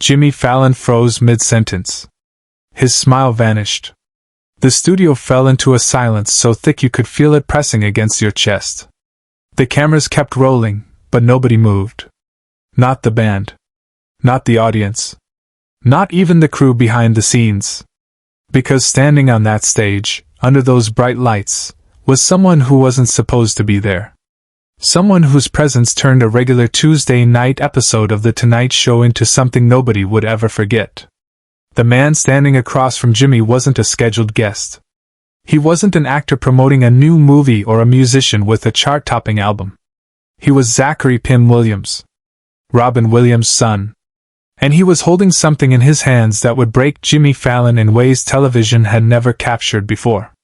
Jimmy Fallon froze mid-sentence. His smile vanished. The studio fell into a silence so thick you could feel it pressing against your chest. The cameras kept rolling, but nobody moved. Not the band. Not the audience. Not even the crew behind the scenes. Because standing on that stage, under those bright lights, was someone who wasn't supposed to be there. Someone whose presence turned a regular Tuesday night episode of The Tonight Show into something nobody would ever forget. The man standing across from Jimmy wasn't a scheduled guest. He wasn't an actor promoting a new movie or a musician with a chart-topping album. He was Zachary Williams, Robin Williams' son. And he was holding something in his hands that would break Jimmy Fallon in ways television had never captured before.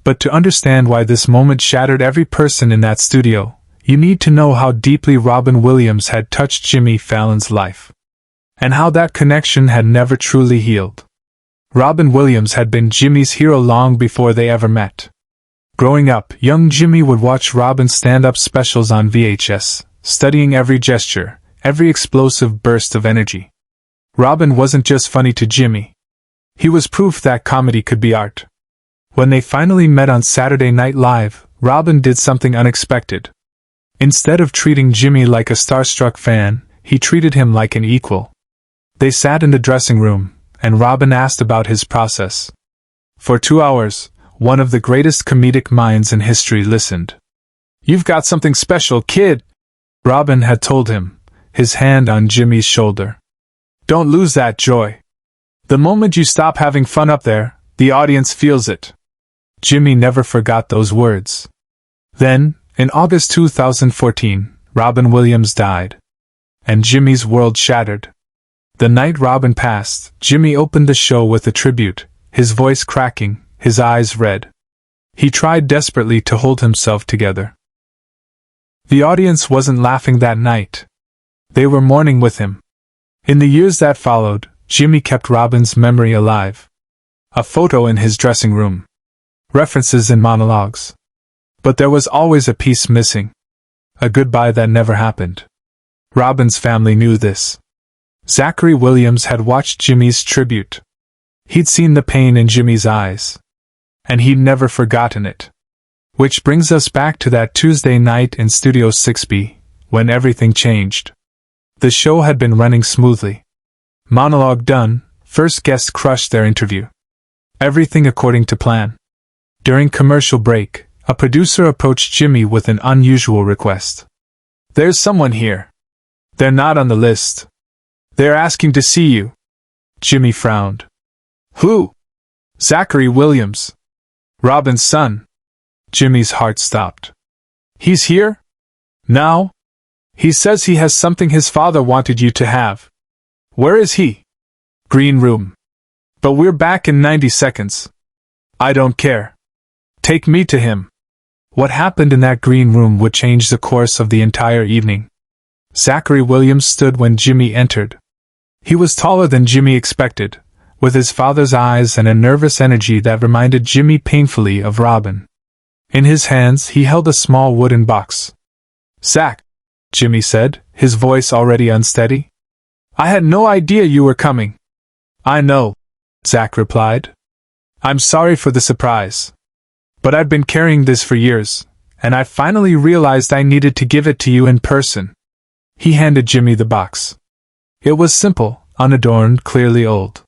But to understand why this moment shattered every person in that studio, you need to know how deeply Robin Williams had touched Jimmy Fallon's life. And how that connection had never truly healed. Robin Williams had been Jimmy's hero long before they ever met. Growing up, young Jimmy would watch Robin's stand-up specials on VHS, studying every gesture, every explosive burst of energy. Robin wasn't just funny to Jimmy. He was proof that comedy could be art. When they finally met on Saturday Night Live, Robin did something unexpected. Instead of treating Jimmy like a starstruck fan, he treated him like an equal. They sat in the dressing room, and Robin asked about his process. For 2 hours, one of the greatest comedic minds in history listened. "You've got something special, kid," Robin had told him, his hand on Jimmy's shoulder. "Don't lose that joy. The moment you stop having fun up there, the audience feels it." Jimmy never forgot those words. Then, in August 2014, Robin Williams died. And Jimmy's world shattered. The night Robin passed, Jimmy opened the show with a tribute, his voice cracking, his eyes red. He tried desperately to hold himself together. The audience wasn't laughing that night. They were mourning with him. In the years that followed, Jimmy kept Robin's memory alive. A photo in his dressing room. References in monologues. But there was always a piece missing. A goodbye that never happened. Robin's family knew this. Zachary Williams had watched Jimmy's tribute. He'd seen the pain in Jimmy's eyes. And he'd never forgotten it. Which brings us back to that Tuesday night in Studio 6B, when everything changed. The show had been running smoothly. Monologue done, first guest crushed their interview. Everything according to plan. During commercial break, a producer approached Jimmy with an unusual request. "There's someone here. They're not on the list. They're asking to see you." Jimmy frowned. "Who?" "Zachary Williams. Robin's son." Jimmy's heart stopped. "He's here? Now? He says he has something his father wanted you to have. Where is he?" "Green room. But we're back in 90 seconds. I don't care. Take me to him." What happened in that green room would change the course of the entire evening. Zachary Williams stood when Jimmy entered. He was taller than Jimmy expected, with his father's eyes and a nervous energy that reminded Jimmy painfully of Robin. In his hands he held a small wooden box. "Zach," Jimmy said, his voice already unsteady. "I had no idea you were coming." "I know," Zach replied. "I'm sorry for the surprise. But I've been carrying this for years, and I finally realized I needed to give it to you in person." He handed Jimmy the box. It was simple, unadorned, clearly old.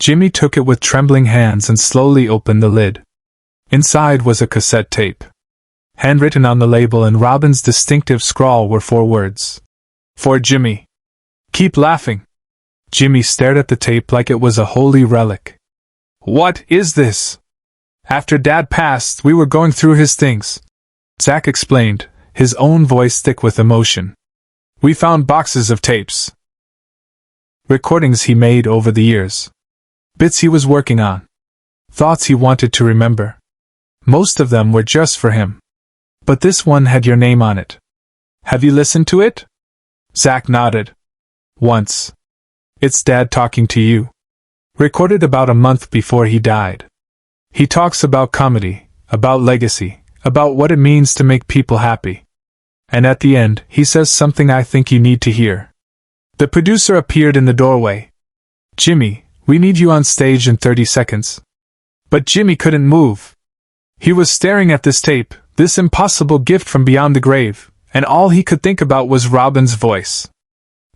Jimmy took it with trembling hands and slowly opened the lid. Inside was a cassette tape. Handwritten on the label in Robin's distinctive scrawl were 4 words. "For Jimmy. Keep laughing." Jimmy stared at the tape like it was a holy relic. "What is this?" "After Dad passed, we were going through his things," Zach explained, his own voice thick with emotion. "We found boxes of tapes. Recordings he made over the years. Bits he was working on. Thoughts he wanted to remember. Most of them were just for him. But this one had your name on it. Have you listened to it?" Zach nodded. "Once. It's Dad talking to you. Recorded about a month before he died. He talks about comedy, about legacy, about what it means to make people happy. And at the end, he says something I think you need to hear." The producer appeared in the doorway. "Jimmy, we need you on stage in 30 seconds. But Jimmy couldn't move. He was staring at this tape, this impossible gift from beyond the grave, and all he could think about was Robin's voice.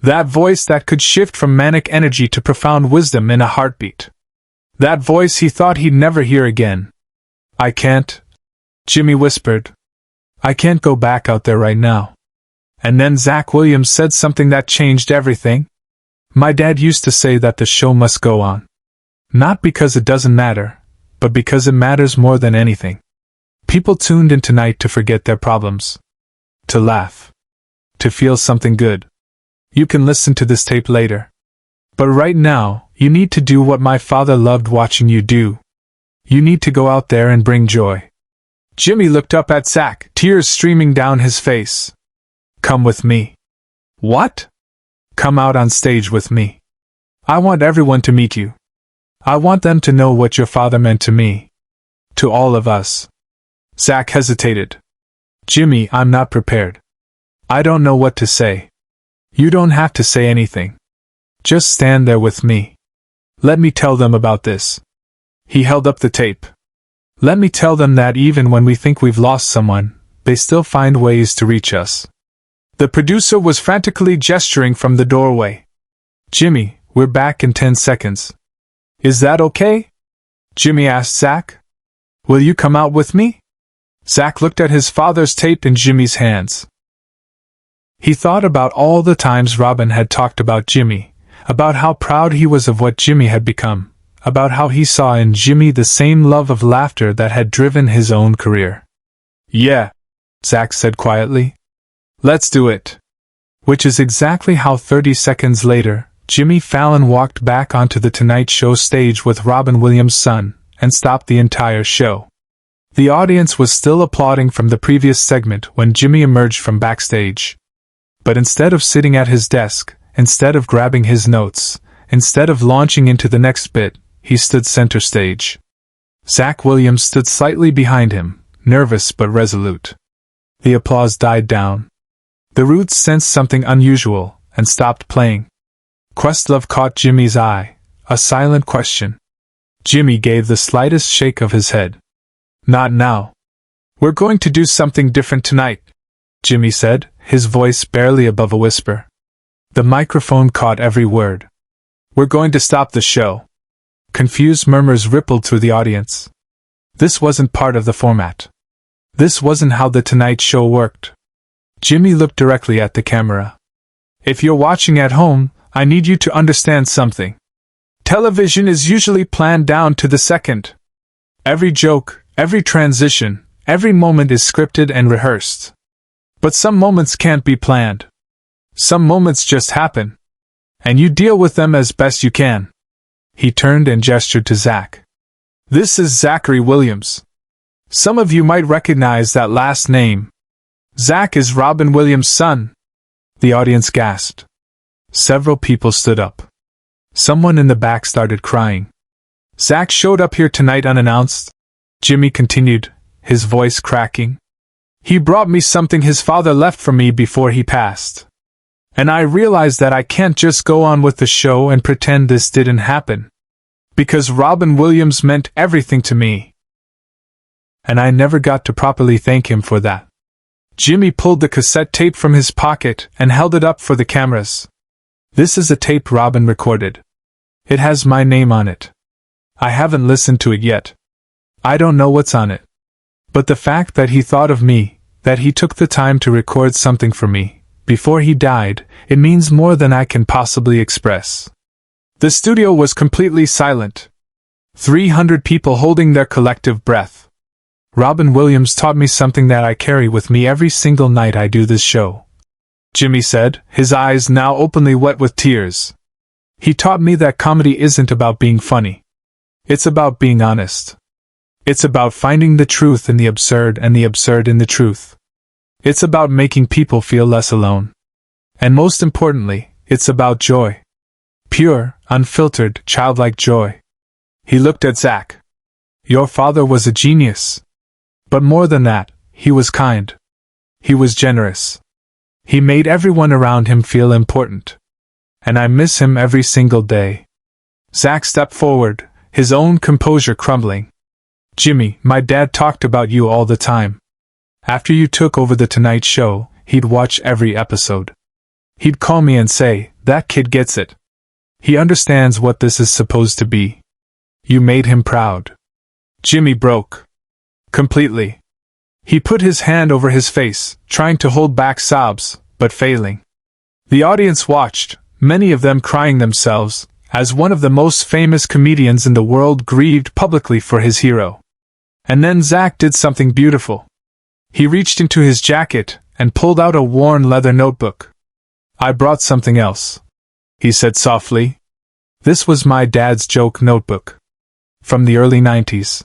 That voice that could shift from manic energy to profound wisdom in a heartbeat. That voice he thought he'd never hear again. "I can't," Jimmy whispered. "I can't go back out there right now." And then Zach Williams said something that changed everything. "My dad used to say that the show must go on. Not because it doesn't matter, but because it matters more than anything. People tuned in tonight to forget their problems. To laugh. To feel something good. You can listen to this tape later. But right now, you need to do what my father loved watching you do. You need to go out there and bring joy." Jimmy looked up at Zach, tears streaming down his face. "Come with me." "What?" "Come out on stage with me. I want everyone to meet you. I want them to know what your father meant to me. To all of us." Zach hesitated. "Jimmy, I'm not prepared. I don't know what to say." "You don't have to say anything. Just stand there with me. Let me tell them about this." He held up the tape. "Let me tell them that even when we think we've lost someone, they still find ways to reach us." The producer was frantically gesturing from the doorway. "Jimmy, we're back in 10 seconds. Is that okay?" Jimmy asked Zach. "Will you come out with me?" Zach looked at his father's tape in Jimmy's hands. He thought about all the times Robin had talked about Jimmy, about how proud he was of what Jimmy had become, about how he saw in Jimmy the same love of laughter that had driven his own career. "Yeah," Zach said quietly. "Let's do it." Which is exactly how 30 seconds later, Jimmy Fallon walked back onto the Tonight Show stage with Robin Williams' son, and stopped the entire show. The audience was still applauding from the previous segment when Jimmy emerged from backstage. But instead of sitting at his desk, instead of grabbing his notes, instead of launching into the next bit, he stood center stage. Zach Williams stood slightly behind him, nervous but resolute. The applause died down. The Roots sensed something unusual, and stopped playing. Questlove caught Jimmy's eye, a silent question. Jimmy gave the slightest shake of his head. "Not now. We're going to do something different tonight," Jimmy said, his voice barely above a whisper. The microphone caught every word. "We're going to stop the show." Confused murmurs rippled through the audience. This wasn't part of the format. This wasn't how the Tonight Show worked. Jimmy looked directly at the camera. "If you're watching at home, I need you to understand something. Television is usually planned down to the second. Every joke, every transition, every moment is scripted and rehearsed. But some moments can't be planned. Some moments just happen. And you deal with them as best you can." He turned and gestured to Zach. "This is Zachary Williams. Some of you might recognize that last name. Zach is Robin Williams' son." The audience gasped. Several people stood up. Someone in the back started crying. "Zach showed up here tonight unannounced," Jimmy continued, his voice cracking. "He brought me something his father left for me before he passed. And I realized that I can't just go on with the show and pretend this didn't happen. Because Robin Williams meant everything to me. And I never got to properly thank him for that." Jimmy pulled the cassette tape from his pocket and held it up for the cameras. "This is a tape Robin recorded. It has my name on it. I haven't listened to it yet. I don't know what's on it. But the fact that he thought of me, that he took the time to record something for me, before he died, it means more than I can possibly express." The studio was completely silent. 300 people holding their collective breath. "Robin Williams taught me something that I carry with me every single night I do this show," Jimmy said, his eyes now openly wet with tears. "He taught me that comedy isn't about being funny. It's about being honest. It's about finding the truth in the absurd and the absurd in the truth. It's about making people feel less alone. And most importantly, it's about joy. Pure, unfiltered, childlike joy." He looked at Zach. "Your father was a genius. But more than that, he was kind. He was generous. He made everyone around him feel important. And I miss him every single day." Zach stepped forward, his own composure crumbling. "Jimmy, my dad talked about you all the time. After you took over the Tonight Show, he'd watch every episode. He'd call me and say, 'That kid gets it. He understands what this is supposed to be.' You made him proud." Jimmy broke. Completely. He put his hand over his face, trying to hold back sobs, but failing. The audience watched, many of them crying themselves, as one of the most famous comedians in the world grieved publicly for his hero. And then Zach did something beautiful. He reached into his jacket and pulled out a worn leather notebook. "I brought something else," he said softly. This was my dad's joke notebook. From the early 90s.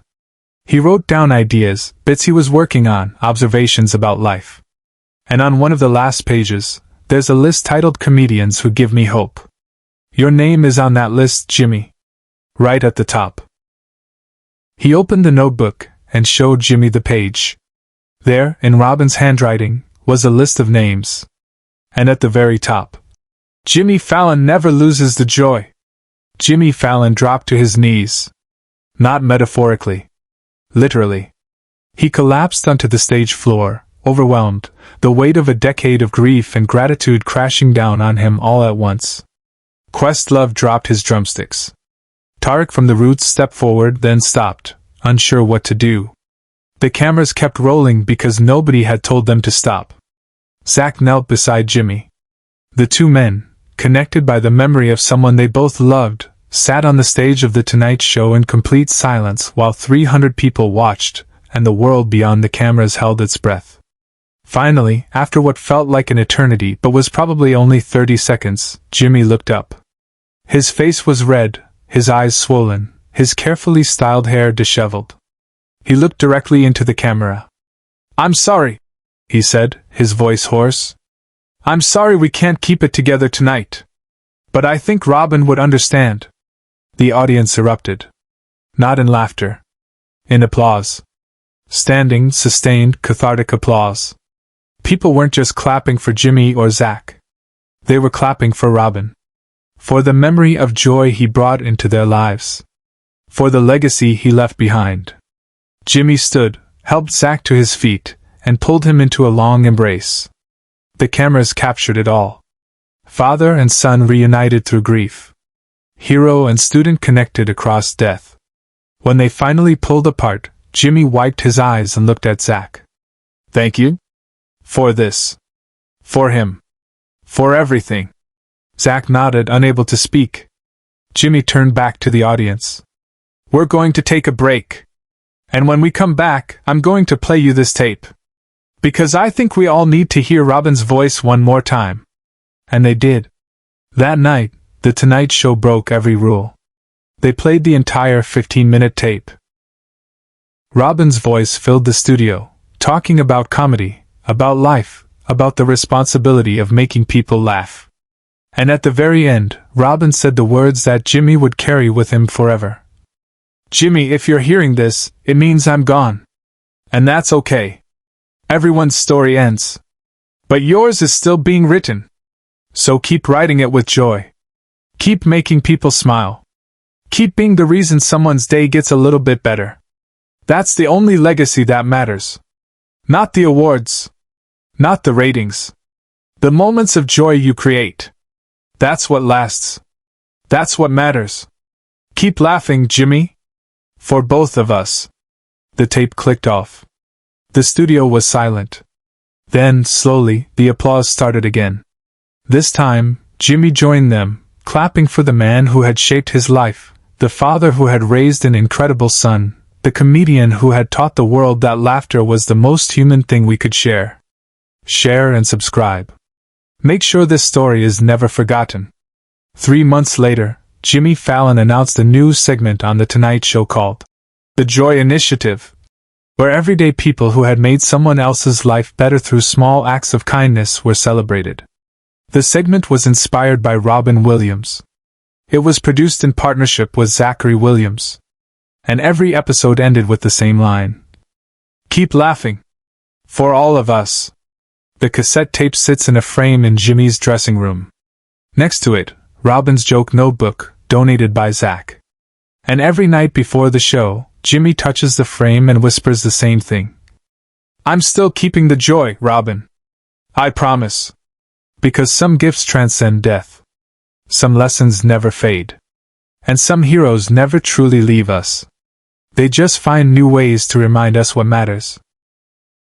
He wrote down ideas, bits he was working on, observations about life. And on one of the last pages, there's a list titled Comedians Who Give Me Hope. Your name is on that list, Jimmy. Right at the top. He opened the notebook and showed Jimmy the page. There, in Robin's handwriting, was a list of names. And at the very top, Jimmy Fallon never loses the joy. Jimmy Fallon dropped to his knees. Not metaphorically. Literally. He collapsed onto the stage floor, overwhelmed, the weight of a decade of grief and gratitude crashing down on him all at once. Questlove dropped his drumsticks. Tarek from the Roots stepped forward, then stopped, unsure what to do. The cameras kept rolling because nobody had told them to stop. Zach knelt beside Jimmy. The two men, connected by the memory of someone they both loved, sat on the stage of The Tonight Show in complete silence while 300 people watched, and the world beyond the cameras held its breath. Finally, after what felt like an eternity but was probably only 30 seconds, Jimmy looked up. His face was red, his eyes swollen, his carefully styled hair disheveled. He looked directly into the camera. "I'm sorry," he said, his voice hoarse. "I'm sorry we can't keep it together tonight. But I think Robin would understand." The audience erupted. Not in laughter. In applause. Standing, sustained, cathartic applause. People weren't just clapping for Jimmy or Zach. They were clapping for Robin. For the memory of joy he brought into their lives. For the legacy he left behind. Jimmy stood, helped Zach to his feet, and pulled him into a long embrace. The cameras captured it all. Father and son reunited through grief. Hero and student connected across death. When they finally pulled apart, Jimmy wiped his eyes and looked at Zach. "Thank you? For this. For him. For everything." Zach nodded, unable to speak. Jimmy turned back to the audience. "We're going to take a break. And when we come back, I'm going to play you this tape. Because I think we all need to hear Robin's voice one more time." And they did. That night, The Tonight Show broke every rule. They played the entire 15-minute tape. Robin's voice filled the studio, talking about comedy, about life, about the responsibility of making people laugh. And at the very end, Robin said the words that Jimmy would carry with him forever. "Jimmy, if you're hearing this, it means I'm gone. And that's okay. Everyone's story ends. But yours is still being written. So keep writing it with joy. Keep making people smile. Keep being the reason someone's day gets a little bit better. That's the only legacy that matters. Not the awards. Not the ratings. The moments of joy you create. That's what lasts. That's what matters. Keep laughing, Jimmy. For both of us." The tape clicked off. The studio was silent. Then, slowly, the applause started again. This time, Jimmy joined them, clapping for the man who had shaped his life, the father who had raised an incredible son, the comedian who had taught the world that laughter was the most human thing we could share. Share and subscribe. Make sure this story is never forgotten. 3 months later, Jimmy Fallon announced a new segment on The Tonight Show called The Joy Initiative, where everyday people who had made someone else's life better through small acts of kindness were celebrated. The segment was inspired by Robin Williams. It was produced in partnership with Zachary Williams. And every episode ended with the same line. "Keep laughing. For all of us." The cassette tape sits in a frame in Jimmy's dressing room. Next to it, Robin's joke notebook, donated by Zach. And every night before the show, Jimmy touches the frame and whispers the same thing. I'm still keeping the joy, Robin. I promise. Because some gifts transcend death. Some lessons never fade. And some heroes never truly leave us. They just find new ways to remind us what matters.